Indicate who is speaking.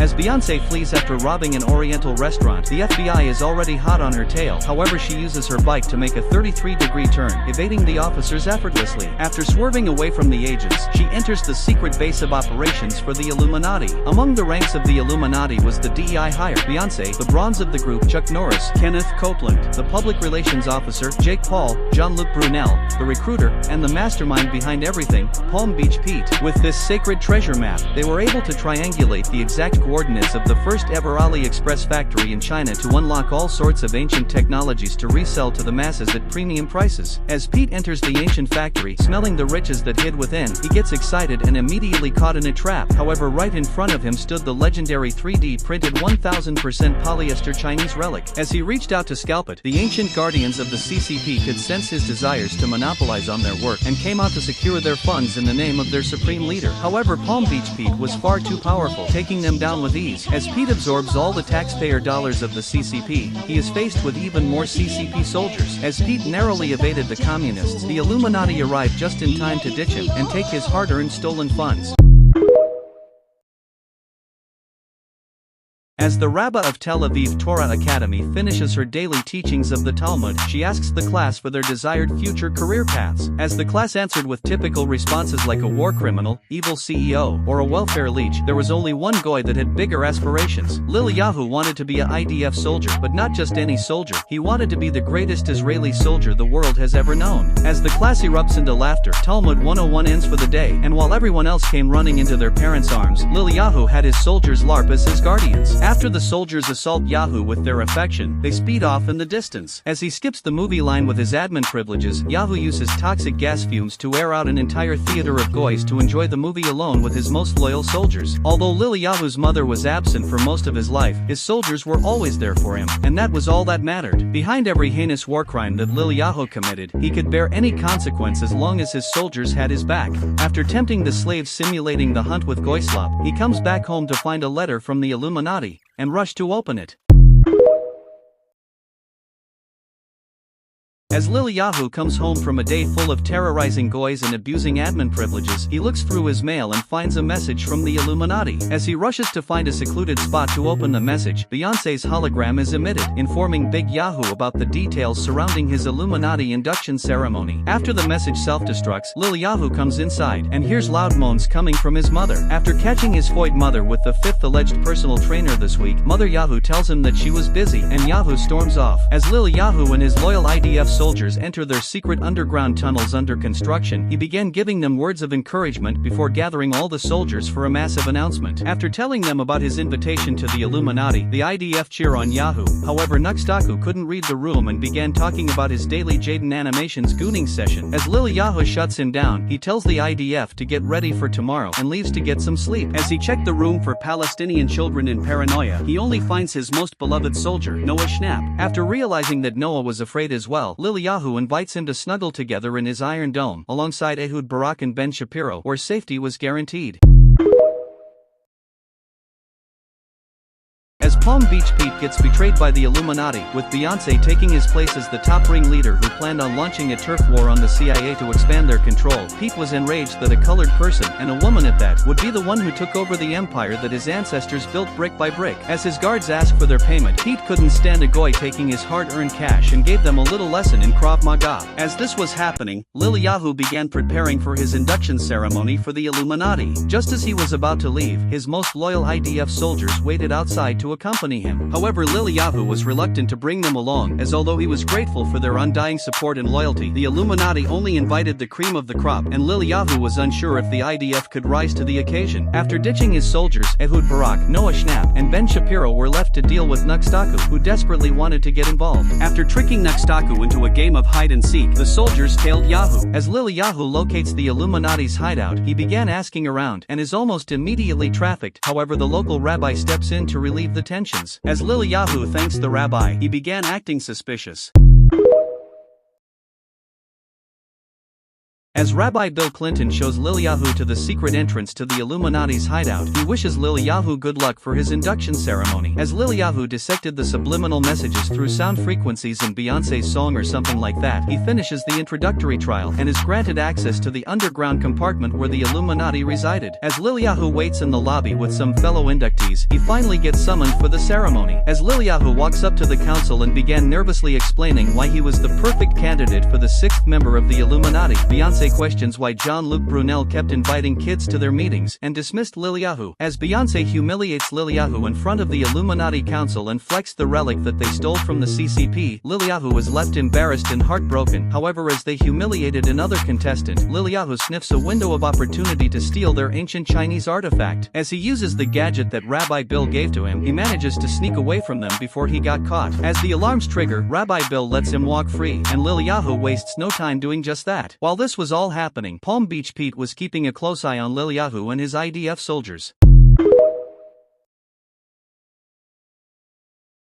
Speaker 1: As Beyoncé flees after robbing an Oriental restaurant, the FBI is already hot on her tail. However, she uses her bike to make a 33-degree turn, evading the officers effortlessly. After swerving away from the agents, she enters the secret base of operations for the Illuminati. Among the ranks of the Illuminati was the DEI hire, Beyoncé, the bronze of the group, Chuck Norris, Kenneth Copeland, the public relations officer, Jake Paul, Jean-Luc Brunel, the recruiter, and the mastermind behind everything, Palm Beach Pete. With this sacred treasure map, they were able to triangulate the exact coordinates of the first ever AliExpress factory in China to unlock all sorts of ancient technologies to resell to the masses at premium prices. As Pete enters the ancient factory, smelling the riches that hid within, he gets excited and immediately caught in a trap. However, right in front of him stood the legendary 3D printed 1000% polyester Chinese relic. As he reached out to scalp it, the ancient guardians of the CCP could sense his desires to monopolize on their work and came out to secure their funds in the name of their supreme leader. However, Palm Beach Pete was far too powerful, taking them down with ease. As Pete absorbs all the taxpayer dollars of the CCP, he is faced with even more CCP soldiers. As Pete narrowly evaded the communists, the Illuminati arrived just in time to ditch him and take his hard-earned stolen funds. As the Rabbah of Tel Aviv Torah Academy finishes her daily teachings of the Talmud, she asks the class for their desired future career paths. As the class answered with typical responses like a war criminal, evil CEO, or a welfare leech, there was only one goy that had bigger aspirations. Lil Yahu wanted to be a IDF soldier, but not just any soldier. He wanted to be the greatest Israeli soldier the world has ever known. As the class erupts into laughter, Talmud 101 ends for the day, and while everyone else came running into their parents' arms, Lil Yahu had his soldiers LARP as his guardians. After the soldiers assault Yahu with their affection, they speed off in the distance. As he skips the movie line with his admin privileges, Yahu uses toxic gas fumes to air out an entire theater of goys to enjoy the movie alone with his most loyal soldiers. Although Lil Yahu's mother was absent for most of his life, his soldiers were always there for him, and that was all that mattered. Behind every heinous war crime that Lil Yahu committed, he could bear any consequence as long as his soldiers had his back. After tempting the slaves simulating the hunt with Goyslop, he comes back home to find a letter from the Illuminati, and rush to open it. As Lil Yahu comes home from a day full of terrorizing goys and abusing admin privileges, he looks through his mail and finds a message from the Illuminati. As he rushes to find a secluded spot to open the message, Beyoncé's hologram is emitted, informing Big Yahu about the details surrounding his Illuminati induction ceremony. After the message self-destructs, Lil Yahu comes inside, and hears loud moans coming from his mother. After catching his foid mother with the 5th alleged personal trainer this week, Mother Yahu tells him that she was busy, and Yahu storms off. As Lil Yahu and his loyal IDF soldiers enter their secret underground tunnels under construction, he began giving them words of encouragement before gathering all the soldiers for a massive announcement. After telling them about his invitation to the Illuminati, the IDF cheer on Yahu. However, Nuxtaku couldn't read the room and began talking about his daily Jaden Animations gooning session. As Lil Yahu shuts him down, he tells the IDF to get ready for tomorrow and leaves to get some sleep. As he checked the room for Palestinian children in paranoia, he only finds his most beloved soldier, Noah Schnapp. After realizing that Noah was afraid as well, Lil Yahu invites him to snuggle together in his Iron Dome, alongside Ehud Barak and Ben Shapiro, where safety was guaranteed. As Palm Beach Pete gets betrayed by the Illuminati, with Beyoncé taking his place as the top ringleader who planned on launching a turf war on the CIA to expand their control, Pete was enraged that a colored person, and a woman at that, would be the one who took over the empire that his ancestors built brick by brick. As his guards asked for their payment, Pete couldn't stand a goy taking his hard-earned cash and gave them a little lesson in Krav Maga. As this was happening, Lil Yahu began preparing for his induction ceremony for the Illuminati. Just as he was about to leave, his most loyal IDF soldiers waited outside to accompany him. However, Lil Yahu was reluctant to bring them along, as although he was grateful for their undying support and loyalty, the Illuminati only invited the cream of the crop, and Lil Yahu was unsure if the IDF could rise to the occasion. After ditching his soldiers, Ehud Barak, Noah Schnapp, and Ben Shapiro were left to deal with Nuxtaku, who desperately wanted to get involved. After tricking Nuxtaku into a game of hide-and-seek, the soldiers tailed Yahu. As Lil Yahu locates the Illuminati's hideout, he began asking around, and is almost immediately trafficked. However, the local rabbi steps in to relieve the tensions. As Lil Yahu thanks the rabbi, he began acting suspicious. As Rabbi Bill Clinton shows Lilyahu to the secret entrance to the Illuminati's hideout, he wishes Lilyahu good luck for his induction ceremony. As Lilyahu dissected the subliminal messages through sound frequencies in Beyoncé's song or something like that, he finishes the introductory trial and is granted access to the underground compartment where the Illuminati resided. As Lilyahu waits in the lobby with some fellow inductees, he finally gets summoned for the ceremony. As Lilyahu walks up to the council and began nervously explaining why he was the perfect candidate for the sixth member of the Illuminati, Beyoncé questions why Jean-Luc Brunel kept inviting kids to their meetings and dismissed Lilyahu. As Beyoncé humiliates Lilyahu in front of the Illuminati council and flexed the relic that they stole from the CCP, Lilyahu was left embarrassed and heartbroken. However, as they humiliated another contestant, Lilyahu sniffs a window of opportunity to steal their ancient Chinese artifact. As he uses the gadget that Rabbi Bill gave to him, he manages to sneak away from them before he got caught. As the alarms trigger, Rabbi Bill lets him walk free, and Lilyahu wastes no time doing just that. While this was all happening, Palm Beach Pete was keeping a close eye on Lilyahu and his IDF soldiers.